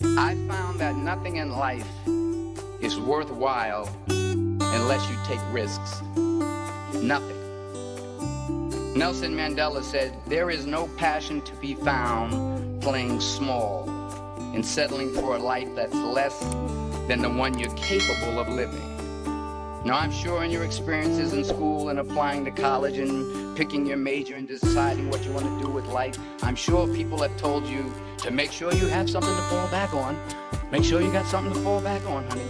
I found that nothing in life is worthwhile unless you take risks. Nothing. Nelson Mandela said, "There is no passion to be found playing small and settling for a life that's less than the one you're capable of living." Now, I'm sure in your experiences in school and applying to college and picking your major and deciding what you want to do with life, I'm sure people have told you to make sure you have something to fall back on. Make sure you got something to fall back on, honey.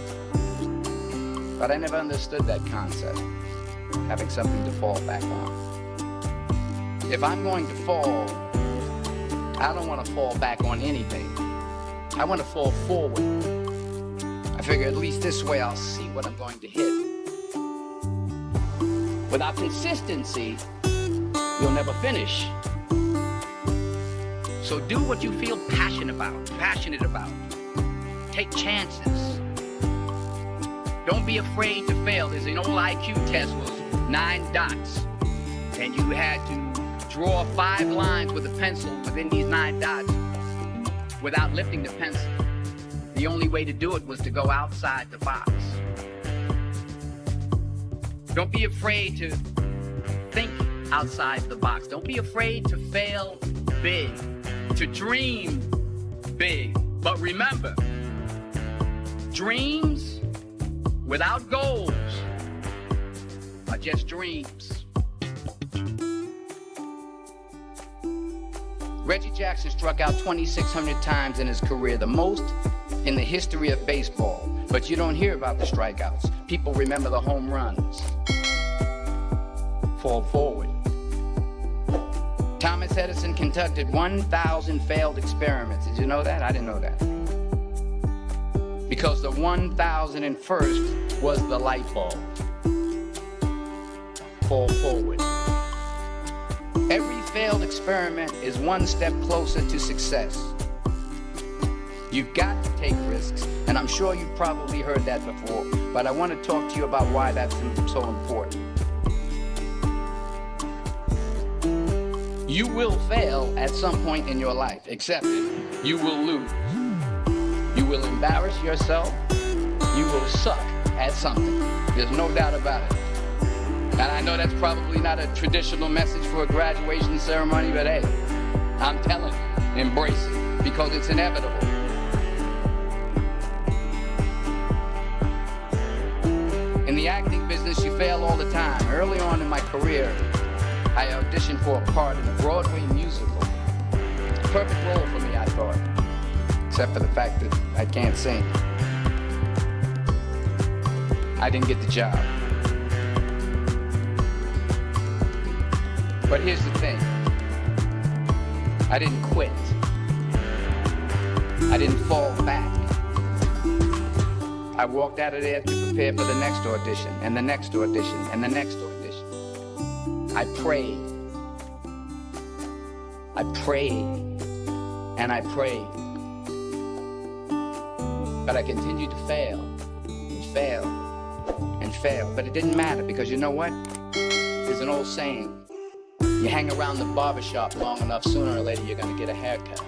But I never understood that concept, having something to fall back on. If I'm going to fall, I don't want to fall back on anything. I want to fall forward. I figure at least this way I'll see what I'm going to hit. Without consistency, you'll never finish. So do what you feel passionate about. Take chances. Don't be afraid to fail. There's an old IQ test was 9 dots. And you had to draw 5 lines with a pencil within these 9 dots without lifting the pencil. The only way to do it was to go outside the box. Don't be afraid to think outside the box. Don't be afraid to fail big, to dream big. But remember, dreams without goals are just dreams. Reggie Jackson struck out 2,600 times in his career, the most in the history of baseball. But you don't hear about the strikeouts. People remember the home runs. Fall forward. Thomas Edison conducted 1,000 failed experiments. Did you know that? I didn't know that. Because the 1,001st was the light bulb. Fall forward. Every failed experiment is one step closer to success. You've got to take risks, and I'm sure you've probably heard that before, but I want to talk to you about why that's so important. You will fail at some point in your life. Accept it. You will lose. You will embarrass yourself. You will suck at something. There's no doubt about it. And I know that's probably not a traditional message for a graduation ceremony, but hey, I'm telling you, embrace it, because it's inevitable. In the acting business, you fail all the time. Early on in my career, I auditioned for a part in a Broadway musical. Perfect role for me, I thought. Except for the fact that I can't sing. I didn't get the job. But here's the thing. I didn't quit. I didn't fall back. I walked out of there to prepare for the next audition, and the next audition, and the next audition. I prayed. I prayed. And I prayed. But I continued to fail. And fail. And fail. But it didn't matter, because you know what? There's an old saying. You hang around the barbershop long enough, sooner or later you're going to get a haircut.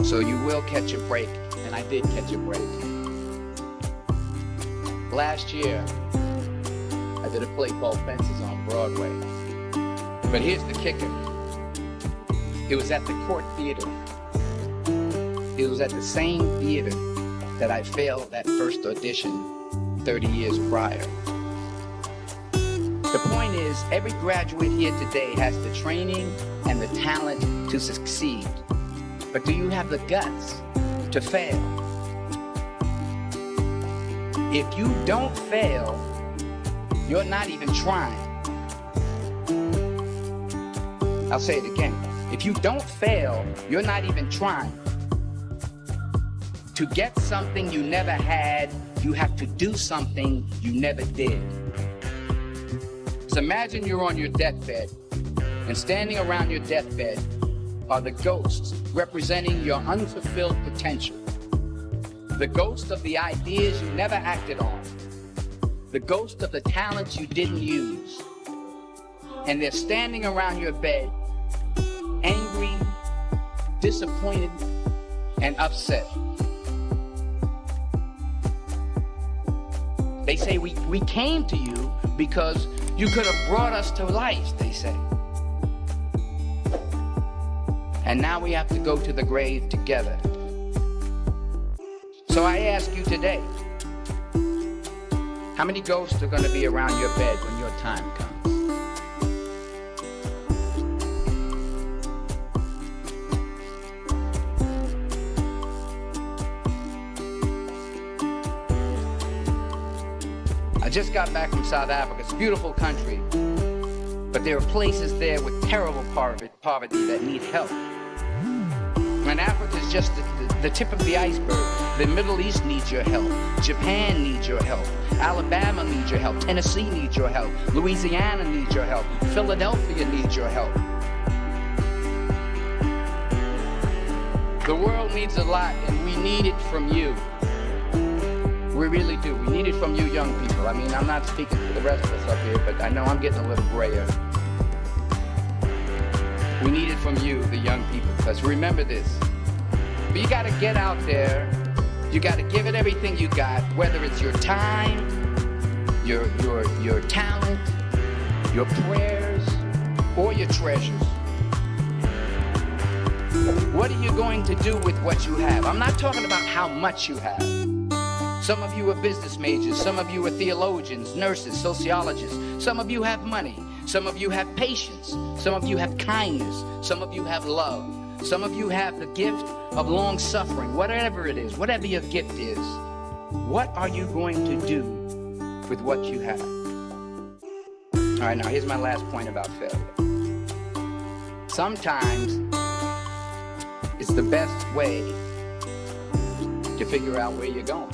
So you will catch a break. And I did catch a break. Last year, I did a play called Fences on Broadway. But here's the kicker. It was at the Court Theater. It was at the same theater that I failed that first audition 30 years prior. The point is, every graduate here today has the training and the talent to succeed. But do you have the guts to fail? If you don't fail, you're not even trying. I'll say it again. If you don't fail, you're not even trying. To get something you never had, you have to do something you never did. So imagine you're on your deathbed, and standing around your deathbed are the ghosts representing your unfulfilled potential. The ghost of the ideas you never acted on. The ghost of the talents you didn't use. And they're standing around your bed, angry, disappointed, and upset. They say we came to you because you could have brought us to life, they say. And now we have to go to the grave together. So I ask you today, how many ghosts are going to be around your bed when your time comes? I just got back from South Africa. It's a beautiful country, but there are places there with terrible poverty that need help. And Africa is just the tip of the iceberg. The Middle East needs your help. Japan needs your help. Alabama needs your help. Tennessee needs your help. Louisiana needs your help. Philadelphia needs your help. The world needs a lot, and we need it from you. We really do. We need it from you young people. I mean, I'm not speaking for the rest of us up here, but I know I'm getting a little grayer. We need it from you, the young people, because remember this. But you got to get out there. You got to give it everything you got, whether it's your time, your talent, your prayers, or your treasures. What are you going to do with what you have? I'm not talking about how much you have. Some of you are business majors. Some of you are theologians, nurses, sociologists. Some of you have money. Some of you have patience. Some of you have kindness. Some of you have love. Some of you have the gift of long suffering. Whatever it is, whatever your gift is, what are you going to do with what you have? All right, now here's my last point about failure. Sometimes it's the best way to figure out where you're going.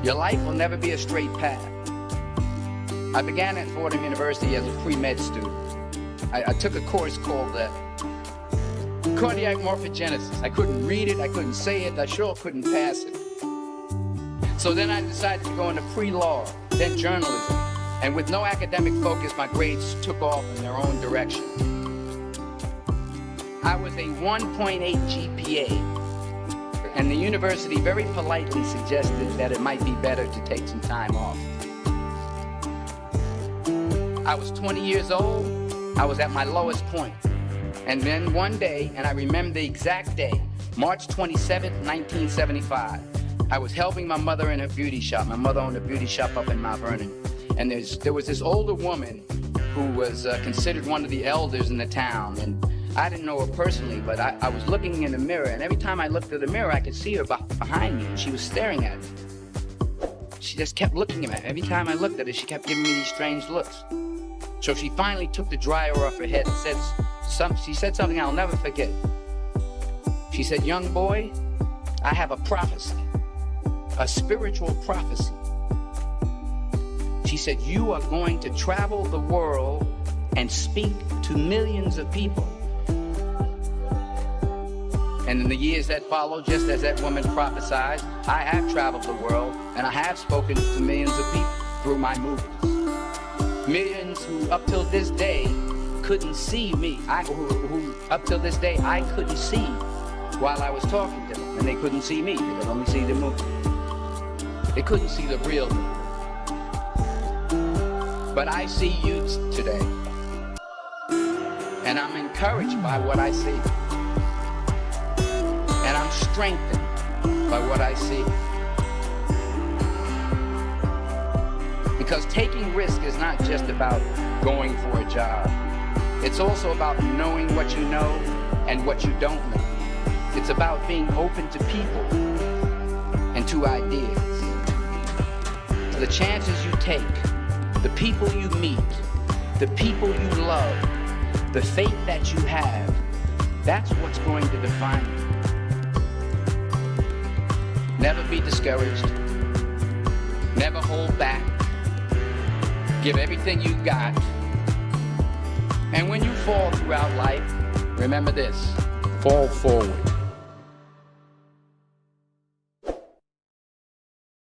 Your life will never be a straight path. I began at Fordham University as a pre-med student. I took a course called cardiac morphogenesis. I couldn't read it, I couldn't say it, I sure couldn't pass it. So then I decided to go into pre-law, then journalism. And with no academic focus, my grades took off in their own direction. I was a 1.8 GPA, and the university very politely suggested that it might be better to take some time off. I was 20 years old, I was at my lowest point. And then one day, and I remember the exact day, March 27th, 1975, I was helping my mother in her beauty shop. My mother owned a beauty shop up in Mount Vernon. And there was this older woman who was considered one of the elders in the town. And I didn't know her personally, but I was looking in the mirror, and every time I looked at the mirror, I could see her behind me, and she was staring at me. She just kept looking at me. Every time I looked at her, she kept giving me these strange looks. So she finally took the dryer off her head and she said something I'll never forget. She said, "Young boy, I have a prophecy, a spiritual prophecy." She said, "You are going to travel the world and speak to millions of people." And in the years that followed, just as that woman prophesied, I have traveled the world and I have spoken to millions of people through my movies. Millions who up till this day couldn't see me. Who up till this day I couldn't see while I was talking to them. And they couldn't see me. They could only see the movie. They couldn't see the real me. But I see you today. And I'm encouraged by what I see. And I'm strengthened by what I see. Because taking risk is not just about going for a job. It's also about knowing what you know and what you don't know. It's about being open to people and to ideas. The chances you take, the people you meet, the people you love, the faith that you have, that's what's going to define you. Never be discouraged. Never hold back. Give everything you got. And when you fall throughout life, remember this: fall forward.